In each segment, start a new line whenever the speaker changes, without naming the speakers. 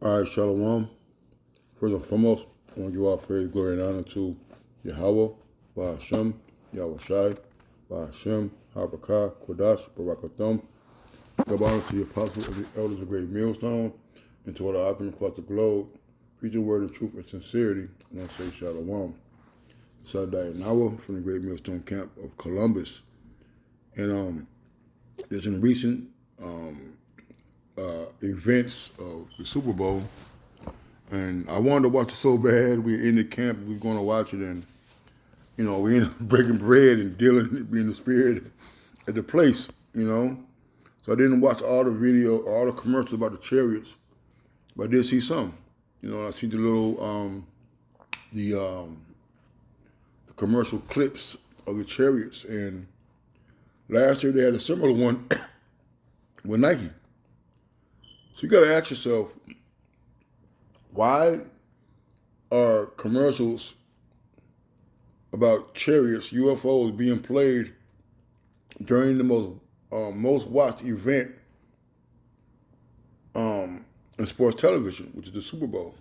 All right, Shalom. First and foremost, I want to give all praise, glory, and honor to Yahweh, Ba'ashem, Yahweh Shai, Ba'ashem, Habakah, Kodash, Barakatham. Give honor to the apostles and the elders of Great Millstone, and to all the arguments across the globe, preaching word of truth and sincerity. I want to say Shalom. Saturday Nawa from the Great Millstone Camp of Columbus. And there's in recent events of the Super Bowl, and I wanted to watch it so bad. We were in the camp, we were going to watch it, and we ended up breaking bread and dealing, being the spirit at the place, So I didn't watch all the video, all the commercials about the Chariots, but I did see some. I see the little, the commercial clips of the Chariots, and last year they had a similar one with Nike. So you got to ask yourself, why are commercials about chariots, UFOs, being played during the most watched event in sports television, which is the Super Bowl?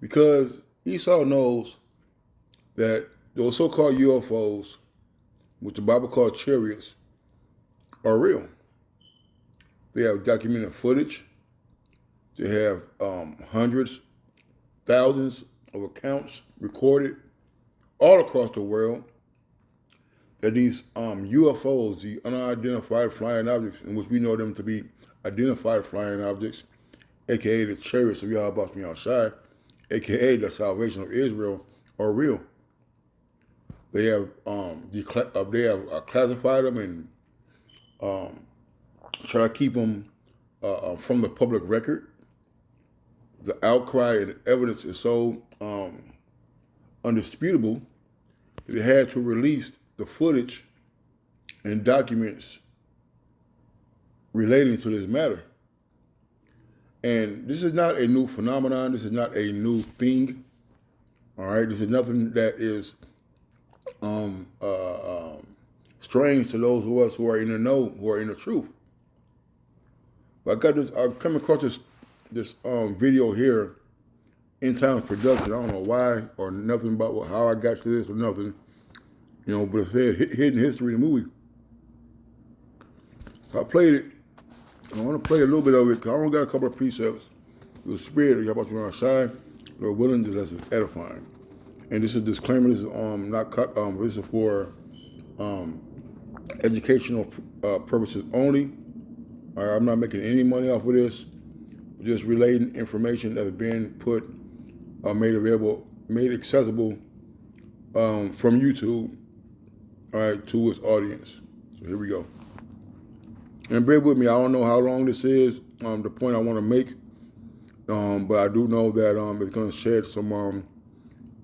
Because Esau knows that those so-called UFOs, which the Bible calls chariots, are real. They have documented footage. They have hundreds, thousands of accounts recorded all across the world that these UFOs, the unidentified flying objects, in which we know them to be identified flying objects, aka the chariots of Yahweh outside, aka the salvation of Israel, are real. They have classified them and try to keep them from the public record. The outcry and evidence is so undisputable that it had to release the footage and documents relating to this matter. And this is not a new phenomenon. This is not a new thing. All right, this is nothing that is strange to those of us who are in the know, who are in the truth. But I come across this video here in Times Production. I don't know why or nothing about how I got to this or nothing, but it said Hidden History of the movie. So I played it. I want to play a little bit of it because I only got a couple of precepts. The spirit of Yahweh on our side, Lord willing, that's edifying. And this is a disclaimer. This is this is for educational purposes only. I'm not making any money off of this. Just relating information that is being made available, made accessible from YouTube, all right, to its audience. So here we go. And bear with me. I don't know how long this is. The point I want to make, but I do know that it's going to shed some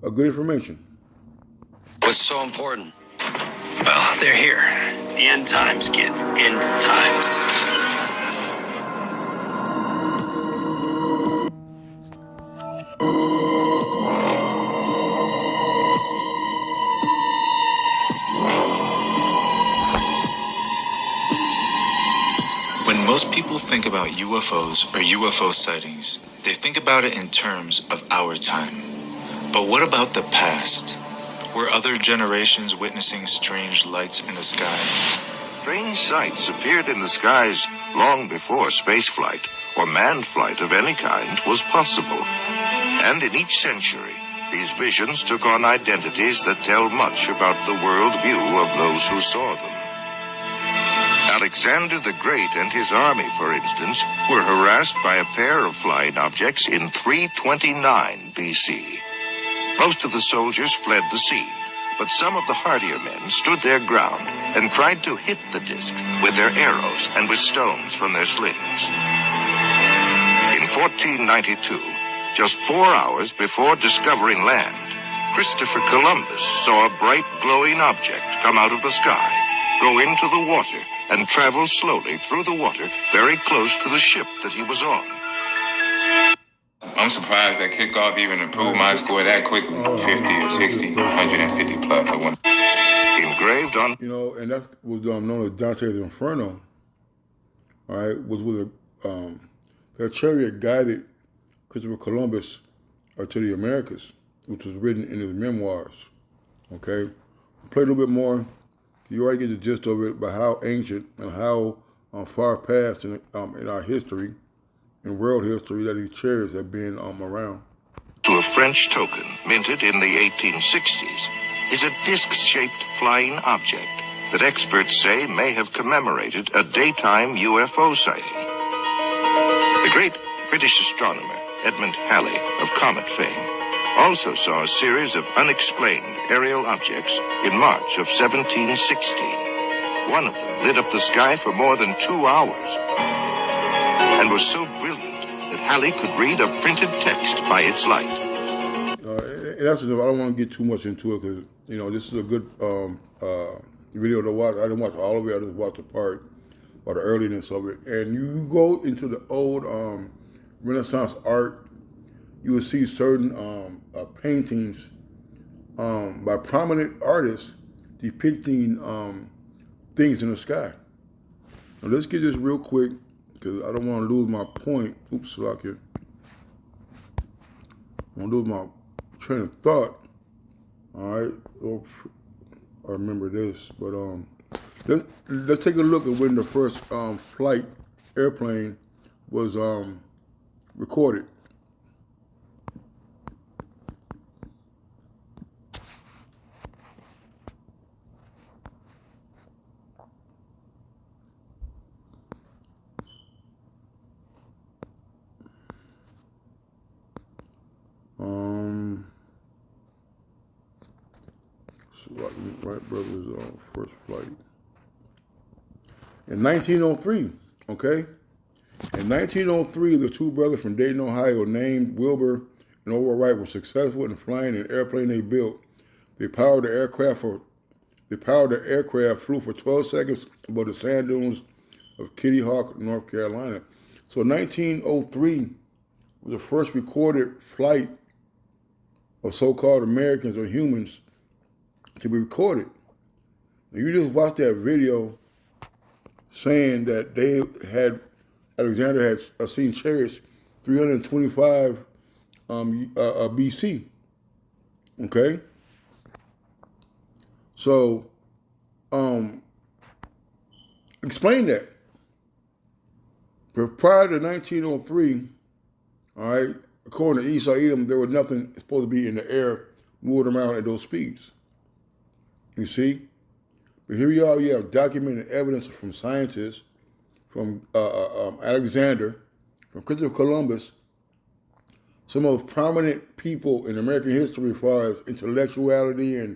good information.
What's so important? Well, they're here. The end times, kid. End times.
When most people think about UFOs or UFO sightings, they think about it in terms of our time. But what about the past? Were other generations witnessing strange lights in the sky?
Strange sights appeared in the skies long before spaceflight or manned flight of any kind was possible. And in each century, these visions took on identities that tell much about the worldview of those who saw them. Alexander the Great and his army, for instance, were harassed by a pair of flying objects in 329 BC. Most of the soldiers fled the scene, but some of the hardier men stood their ground and tried to hit the disc with their arrows and with stones from their slings. In 1492, just 4 hours before discovering land, Christopher Columbus saw a bright glowing object come out of the sky, go into the water, and travel slowly through the water very close to the ship that he was on.
I'm surprised that kickoff even improved my score that quickly. 50 or 60, 150 plus.
Engraved on...
And that was known as Dante's Inferno. All right, was with the that chariot guided Christopher Columbus to the Americas, which was written in his memoirs. Okay? Play a little bit more. You already get the gist of it by how ancient and how far past in our history, in world history, that these chariots have been around.
To a French token minted in the 1860s is a disc-shaped flying object that experts say may have commemorated a daytime UFO sighting. The great British astronomer Edmund Halley of comet fame also saw a series of unexplained aerial objects in March of 1716. One of them lit up the sky for more than 2 hours and was so brilliant that Halley could read a printed text by its light.
That's enough. I don't want to get too much into it because, this is a good video to watch. I didn't watch all of it. I just watched a part about the earliness of it. And you go into the old Renaissance art, you will see certain paintings by prominent artists depicting things in the sky. Now let's get this real quick because I don't want to lose my point. Oops, lock it. I want to lose my train of thought. All right, I remember this, but let's take a look at when the first flight airplane was recorded. Wright brothers first flight in 1903. Okay, in 1903, the two brothers from Dayton, Ohio, named Wilbur and Orville Wright, were successful in flying an airplane they built. They powered the aircraft, flew for 12 seconds above the sand dunes of Kitty Hawk, North Carolina. So 1903 was the first recorded flight of so-called Americans or humans to be recorded. Now, you just watched that video saying that Alexander had seen chariots 325 BC. Okay? So, explain that. But prior to 1903, all right, according to Esau Edom, there was nothing supposed to be in the air moving around at those speeds. You see? But here we are, you have documented evidence from scientists, from Alexander, from Christopher Columbus, some of the prominent people in American history as far as intellectuality and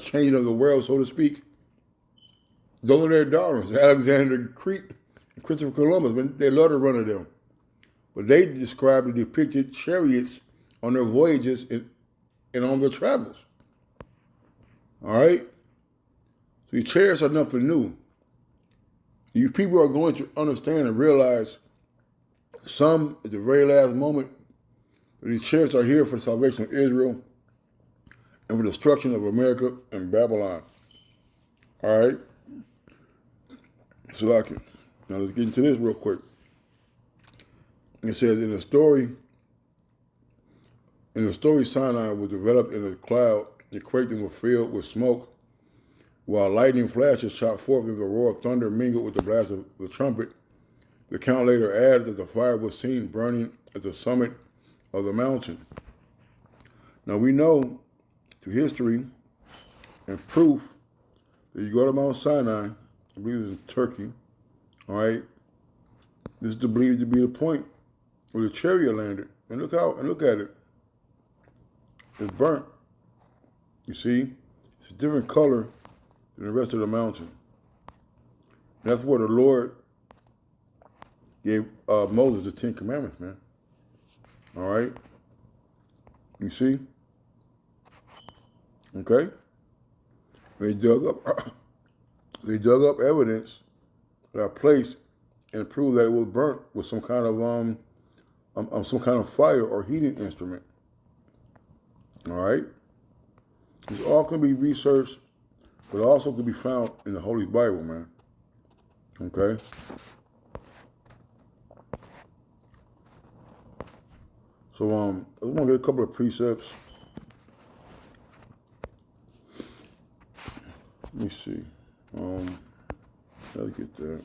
changing of the world, so to speak. Those are their daughters, Alexander the Great and Christopher Columbus. They love to run of them. But they described and depicted chariots on their voyages and on their travels. All right? So these chariots are nothing new. You people are going to understand and realize some at the very last moment that these chariots are here for the salvation of Israel and for the destruction of America and Babylon. All right? So now let's get into this real quick. It says in the story Sinai was developed in a cloud, the quake was filled with smoke, while lightning flashes shot forth and the roar of thunder mingled with the blast of the trumpet. The account later adds that the fire was seen burning at the summit of the mountain. Now we know through history and proof that you go to Mount Sinai, I believe it's in Turkey, all right, this is believed to be the point where the chariot landed. And look at it. It's burnt. You see? It's a different color than the rest of the mountain. And that's where the Lord gave Moses the 10 Commandments, man. All right? You see? Okay? They dug up evidence that I placed and proved that it was burnt with some kind of fire or heating instrument. All right? This all can be researched, but also can be found in the Holy Bible, man. Okay? So I want to get a couple of precepts. Let me see. Gotta get that.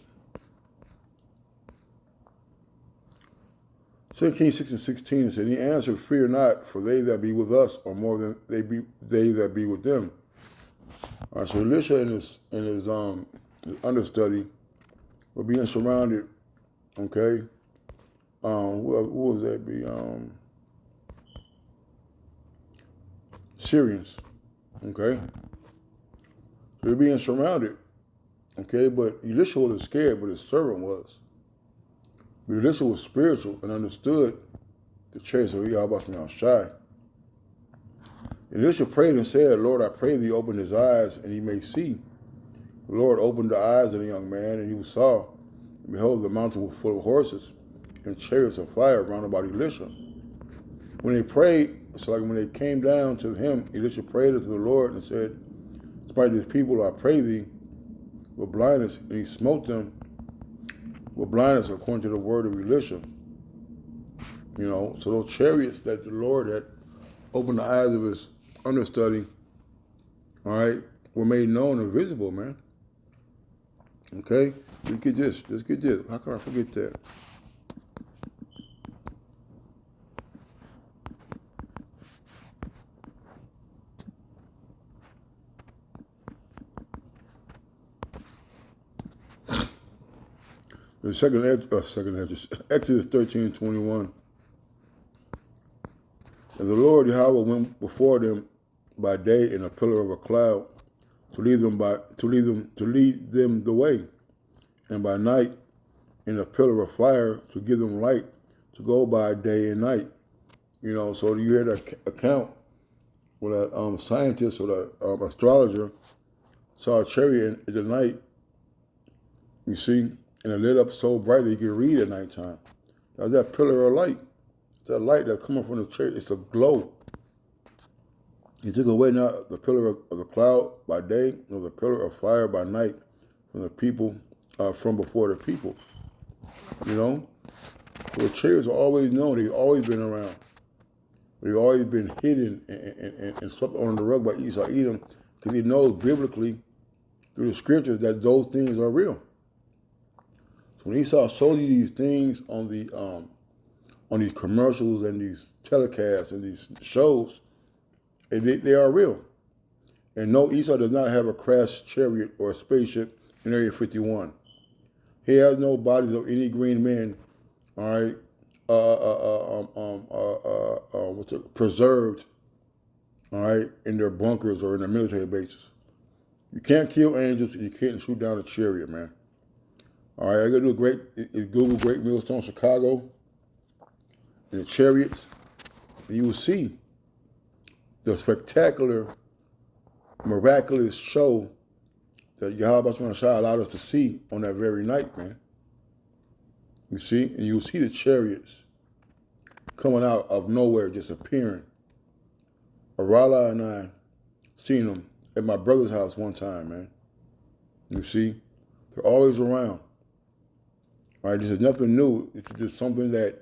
2 Kings 6 and 16 said, he answered, fear not, for they that be with us are more than they that be with them. All right, so Elisha and his understudy were being surrounded, okay? Who was that be? Syrians, okay? So they're being surrounded, okay? But Elisha wasn't scared, but his servant was. But Elisha was spiritual and understood the traits of Yahweh Shai. Elisha prayed and said, Lord, I pray thee open his eyes and he may see. The Lord opened the eyes of the young man and he saw, and behold, the mountain was full of horses and chariots of fire round about Elisha. When they prayed, it's like when they came down to him, Elisha prayed unto the Lord and said, smite these people, I pray thee, with blindness, and he smote them with blindness according to the word of Elisha. You know, so those chariots that the Lord had opened the eyes of his understudy, all right, were made known and visible, man. Okay? Let's get this. Let's get this. How can I forget that? The Exodus 13 and 21. And the Lord Yahweh went before them by day in a pillar of a cloud to lead them the way, and by night in a pillar of fire to give them light to go by day and night. You know, so you hear that account where that scientist or the astrologer saw a chariot in the night, you see, and it lit up so bright that you could read at nighttime. That's that pillar of light. It's that light that's coming from the chariot. It's a glow. He took away not the pillar of the cloud by day, nor the pillar of fire by night from the people, from before the people. You know? So the chariots are always known. They've always been around. They've always been hidden and swept under the rug by Esau Edom, because he knows biblically through the scriptures that those things are real. So when Esau showed you these things on these commercials and these telecasts and these shows, they are real. And no, Esau does not have a crashed chariot or a spaceship in Area 51. He has no bodies of any green men, all right, preserved, all right, in their bunkers or in their military bases. You can't kill angels and you can't shoot down a chariot, man. All right, I gotta do Google Great Millstone Chicago and the chariots, and you will see the spectacular, miraculous show that Yahweh Shai allowed us to see on that very night, man. You see? And you'll see the chariots coming out of nowhere, just appearing. Arala and I seen them at my brother's house one time, man. You see? They're always around. All right, this is nothing new. It's just something that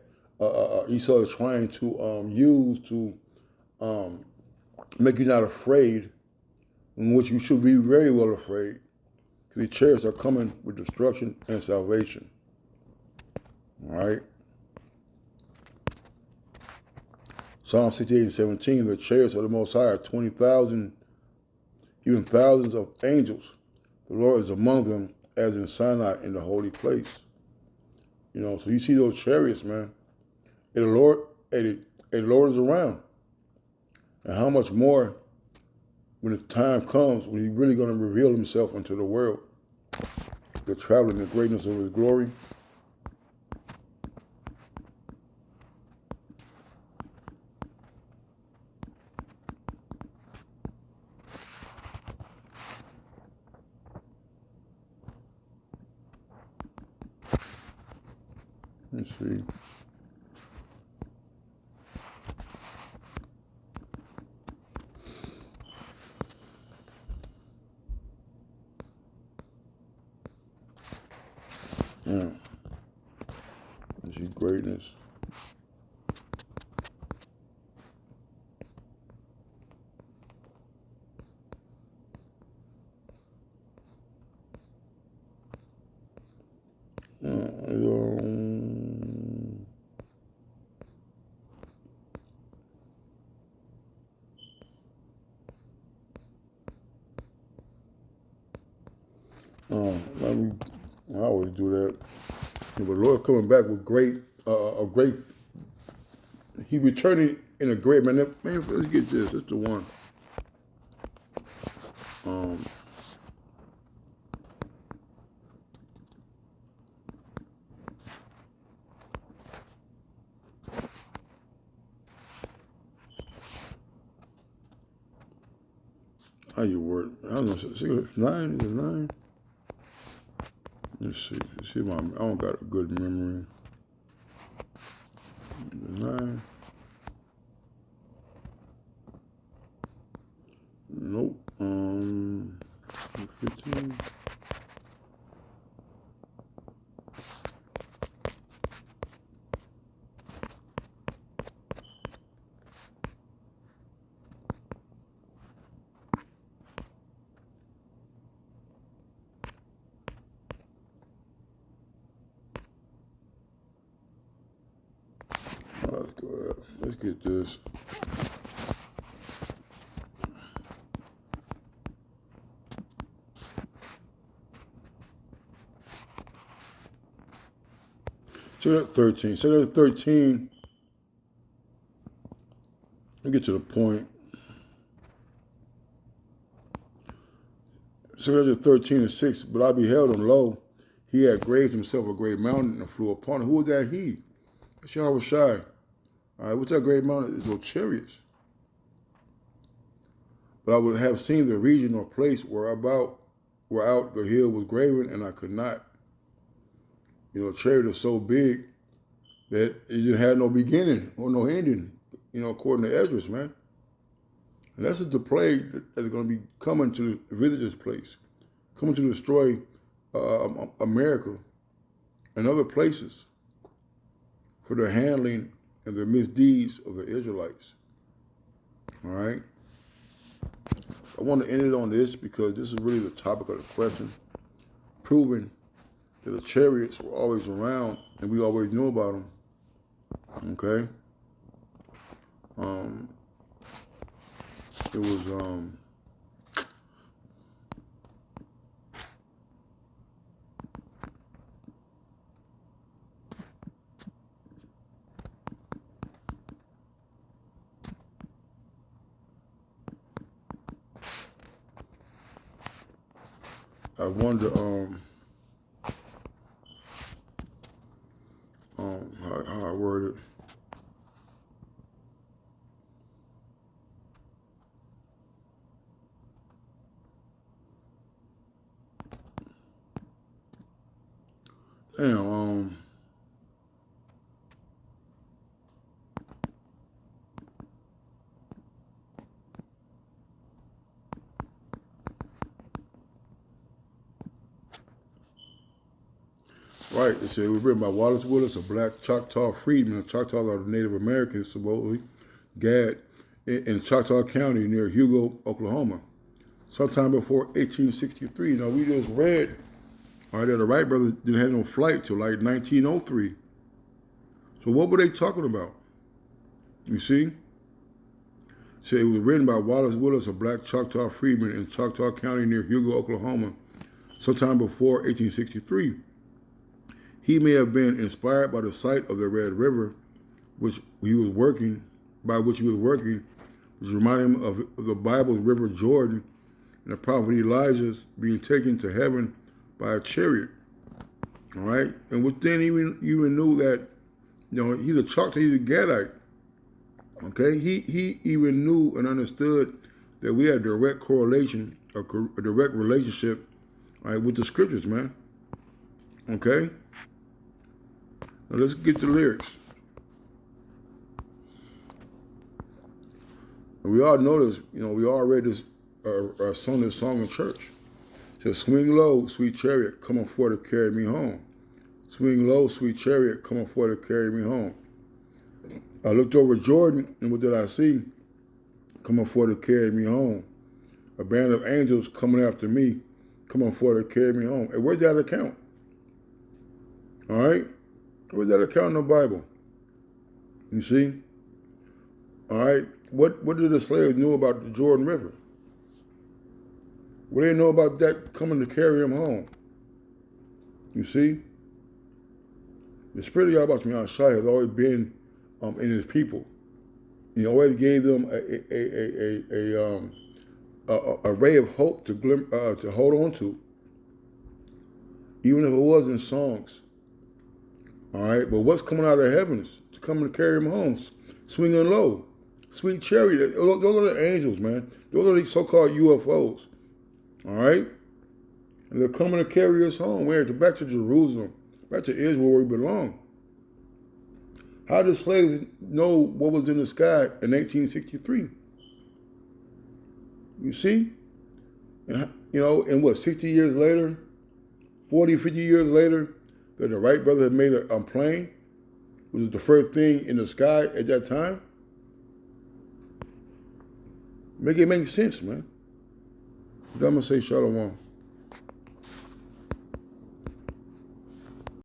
Esau is trying to use to make you not afraid, in which you should be very well afraid. Because the chariots are coming with destruction and salvation. All right. Psalm 68 and 17, the chariots of the Most High are 20,000, even thousands of angels. The Lord is among them, as in Sinai in the holy place. You know, so you see those chariots, man. And the Lord is around. And how much more when the time comes when he's really going to reveal himself unto the world. They're traveling in the greatness of his glory. Let's see. Yeah. Let's see greatness. always do that. And the Lord coming back with a great. He returning in a great man. Man, let's get this. This is the one. How you word? I don't know. See, 9 is it 9? Let's see. See, I don't got a good memory. 9. Nope. 15. Let's go ahead. Let's get this. So that's 13. So that's 13. Let me get to the point. So that's 13:6. But I beheld him, lo, he had graved himself a great mountain and flew upon it. Who was that he? That's Yahweh Shai. All right, what's that great mountain? It's those chariots. But I would have seen the region or place where out the hill was graven, and I could not. You know, chariot is so big that it didn't have no beginning or no ending, you know, according to Esdras, man. And that's the plague that's going to be coming to visit this place, coming to destroy America and other places for their handling and their misdeeds of the Israelites. All right? I want to end it on this because this is really the topic of the question, proving that the chariots were always around and we always knew about them. Okay? It was I wonder how I word it. Damn, right, it said it was written by Wallace Willis, a black Choctaw freedman. The Choctaws are the Native Americans, supposedly, Gad, in Choctaw County near Hugo, Oklahoma, sometime before 1863. Now, we just read, all right, that the Wright brothers didn't have no flight till like 1903. So what were they talking about? You see? So it was written by Wallace Willis, a black Choctaw freedman in Choctaw County near Hugo, Oklahoma, sometime before 1863. He may have been inspired by the sight of the Red River, which he was working, which reminded him of the Bible's River Jordan and the prophet Elijah's being taken to heaven by a chariot. All right? And within even knew that, you know, he's a Choctaw, he's a Gadite. Okay? He even knew and understood that we had direct correlation, a direct relationship, all right, with the scriptures, man. Okay? Now let's get the lyrics. And we all know this, you know, we all read this, sung this song in church. It says, swing low, sweet chariot, come on forward to carry me home. Swing low, sweet chariot, come on forward to carry me home. I looked over Jordan, and what did I see? Come on forward to carry me home. A band of angels coming after me, come on forward to carry me home. And where's that account? All right? Where's that account in the Bible? You see? All right? What did the slaves know about the Jordan River? What do they know about that coming to carry them home? You see? The Spirit of Yahweh Shai has always been in his people. He always gave them a ray of hope to hold on to, even if it was in songs. All right, but what's coming out of the heavens to come and carry him home, swinging low, sweet chariot. Those are the angels, man. Those are the so-called UFOs. All right, and they're coming to carry us home. Where? Back to Jerusalem, back to Israel, where we belong. How did slaves know what was in the sky in 1863? You see? And, and what, 60 years later, 40, 50 years later, that the Wright brothers had made a plane, which was the first thing in the sky at that time? Make it make sense, man. I'm going to say shalom.